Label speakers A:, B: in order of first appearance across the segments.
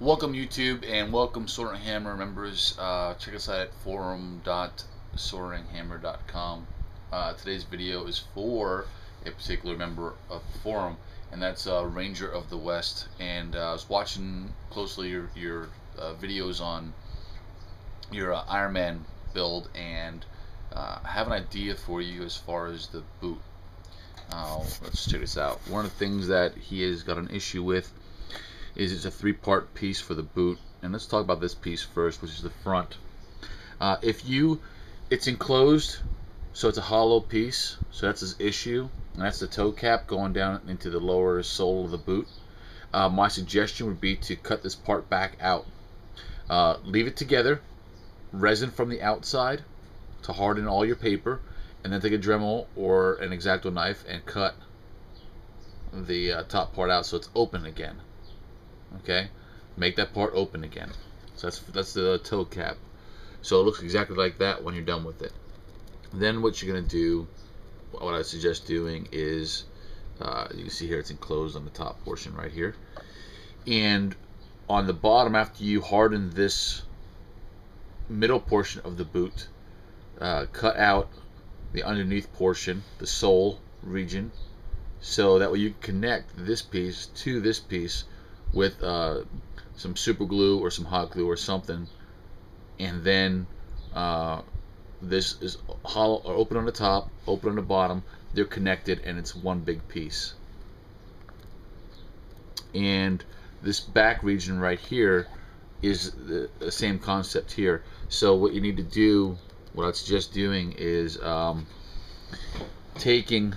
A: Welcome YouTube and welcome Sword and Hammer members. Check us out at forum.swordandhammer.com. Today's video is for a particular member of the forum, and that's Ranger of the West. And I was watching closely your videos on your Iron Man build, and I have an idea for you as far as the boot. Let's check this out. One of the things that he has got an issue with is it's a three-part piece for the boot, and let's talk about this piece first, which is the front. It's enclosed, so it's a hollow piece, so that's his issue, and that's the toe cap going down into the lower sole of the boot. My suggestion would be to cut this part back out, leave it together, resin from the outside to harden all your paper, and then take a Dremel or an X-Acto knife and cut the top part out so it's open again. Okay, make that part open again. So that's the toe cap. So it looks exactly like that when you're done with it. Then what you're gonna do, what I suggest doing is, you can see here it's enclosed on the top portion right here, and on the bottom, after you harden this middle portion of the boot, cut out the underneath portion, the sole region, so that way you can connect this piece to this piece with some super glue or some hot glue or something, and then this is hollow or open on the top, open on the bottom. They're connected and it's one big piece. And this back region right here is the same concept here. So what you need to do, what I'd suggest doing is taking,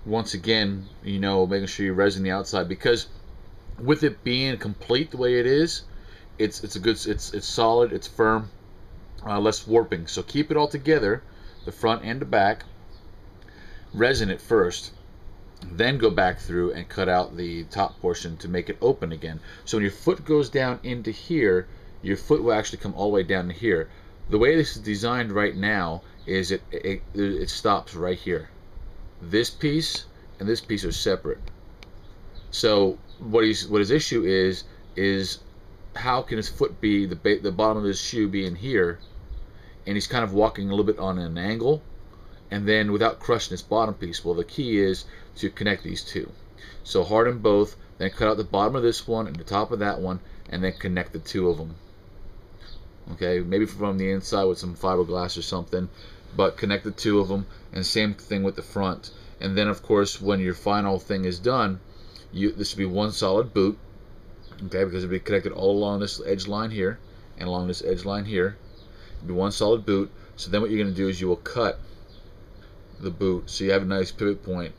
A: once again, making sure you resin the outside, because with it being complete the way it is, it's solid, it's firm, less warping. So keep it all together, the front and the back. Resin it first, then go back through and cut out the top portion to make it open again. So when your foot goes down into here, your foot will actually come all the way down to here. The way this is designed right now is it stops right here. This piece and this piece are separate. So what his issue is how can his foot be, the bottom of his shoe be in here, and he's kind of walking a little bit on an angle, and then without crushing his bottom piece. Well, the key is to connect these two. So harden both, then cut out the bottom of this one and the top of that one, and then connect the two of them. Okay, maybe from the inside with some fiberglass or something, but connect the two of them, and same thing with the front. And then of course when your final thing is done, this will be one solid boot, okay, because it'll be connected all along this edge line here and along this edge line here. It'll be one solid boot. So then what you're going to do is you will cut the boot so you have a nice pivot point.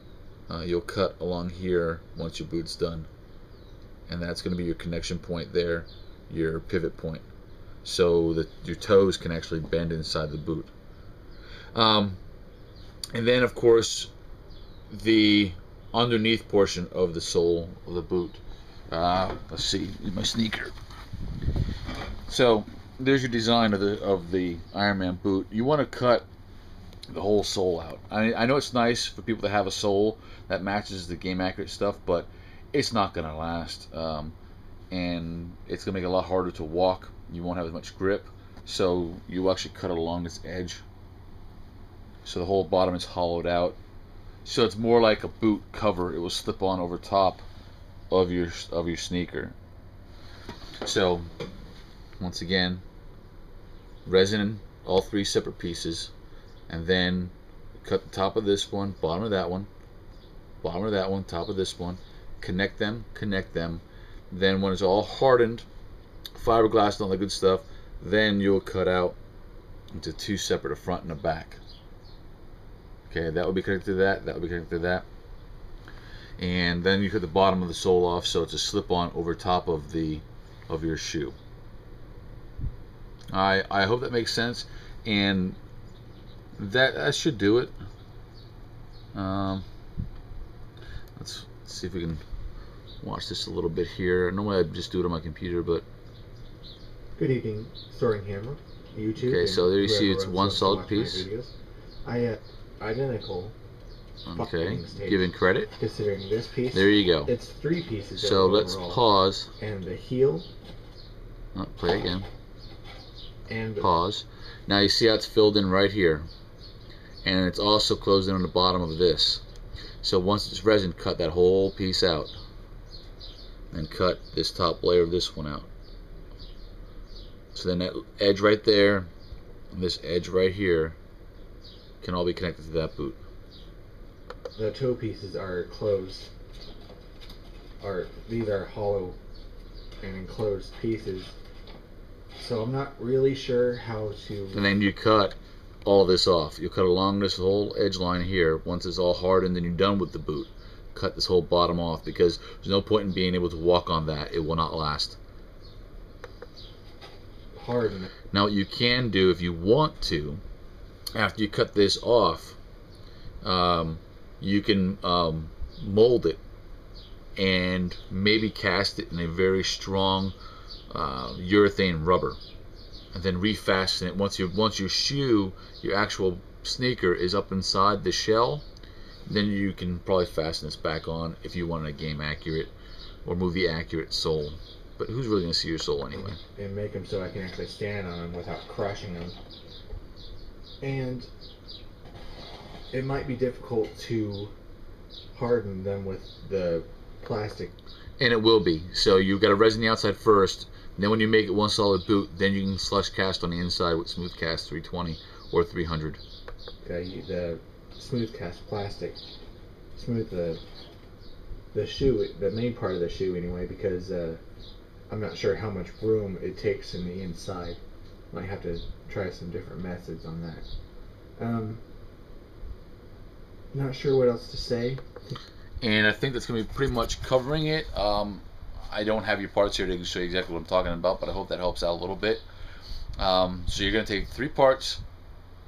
A: You'll cut along here once your boot's done, and that's going to be your connection point there, your pivot point, so that your toes can actually bend inside the boot. And then of course the underneath portion of the sole of the boot. Let's see, my sneaker. So there's your design of the Iron Man boot. You want to cut the whole sole out. I know it's nice for people to have a sole that matches the game accurate stuff, but it's not gonna last, and it's gonna make it a lot harder to walk. You won't have as much grip, so you actually cut it along this edge, so the whole bottom is hollowed out. So it's more like a boot cover. It will slip on over top of your sneaker. So once again, resin all three separate pieces, and then cut the top of this one, bottom of that one, bottom of that one, top of this one, connect them. Then when it's all hardened, fiberglass and all that good stuff, then you'll cut out into two separate, a front and a back. Okay, that will be connected to that, that will be connected to that. And then you cut the bottom of the sole off so it's a slip-on over top of your shoe. I hope that makes sense, and that should do it. Let's see if we can watch this a little bit here. Normally I just do it on my computer, but
B: good evening, Sword and Hammer, YouTube.
A: Okay, so there you see it's one solid piece.
B: I identical
A: Okay, giving credit.
B: Considering this piece,
A: there you go.
B: It's 3 pieces.
A: So let's pause.
B: And the heel.
A: Oh, play again.
B: And
A: pause. Now you see how it's filled in right here, and it's also closed in on the bottom of this. So once it's resin, cut that whole piece out, and cut this top layer of this one out. So then that edge right there, and this edge right here, can all be connected to that boot.
B: The toe pieces are closed. These are hollow and enclosed pieces. So I'm not really sure how to.
A: And then you cut all this off. You cut along this whole edge line here. Once it's all hardened and you're done with the boot, cut this whole bottom off, because there's no point in being able to walk on that. It will not last.
B: Harden.
A: Now what you can do, if you want to, after you cut this off, you can mold it and maybe cast it in a very strong urethane rubber, and then refasten it. Once your shoe, your actual sneaker, is up inside the shell, then you can probably fasten this back on if you want a game accurate or move the accurate sole. But who's really going to see your sole anyway?
B: And make them so I can actually stand on them without crushing them. And it might be difficult to harden them with the plastic.
A: And it will be. So you've got to resin the outside first. And then when you make it one solid boot, then you can slush cast on the inside with smooth cast 320 or 300.
B: Okay, the smooth cast plastic. Smooth the shoe, the main part of the shoe anyway, because I'm not sure how much room it takes in the inside. Might have to try some different methods on that. Not sure what else to say.
A: And I think that's going to be pretty much covering it. I don't have your parts here to show you exactly what I'm talking about, but I hope that helps out a little bit. So you're going to take 3 parts,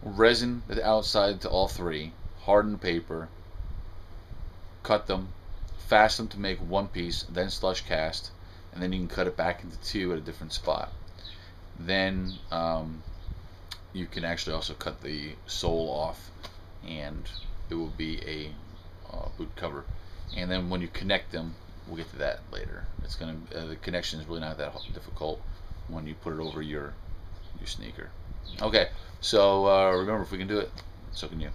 A: resin the outside to all 3, harden the paper, cut them, fasten them to make 1 piece, then slush cast, and then you can cut it back into 2 at a different spot. Then you can actually also cut the sole off, and it will be a boot cover. And then when you connect them, we'll get to that later. It's gonna the connection is really not that difficult when you put it over your sneaker. Okay, so remember, if we can do it, so can you.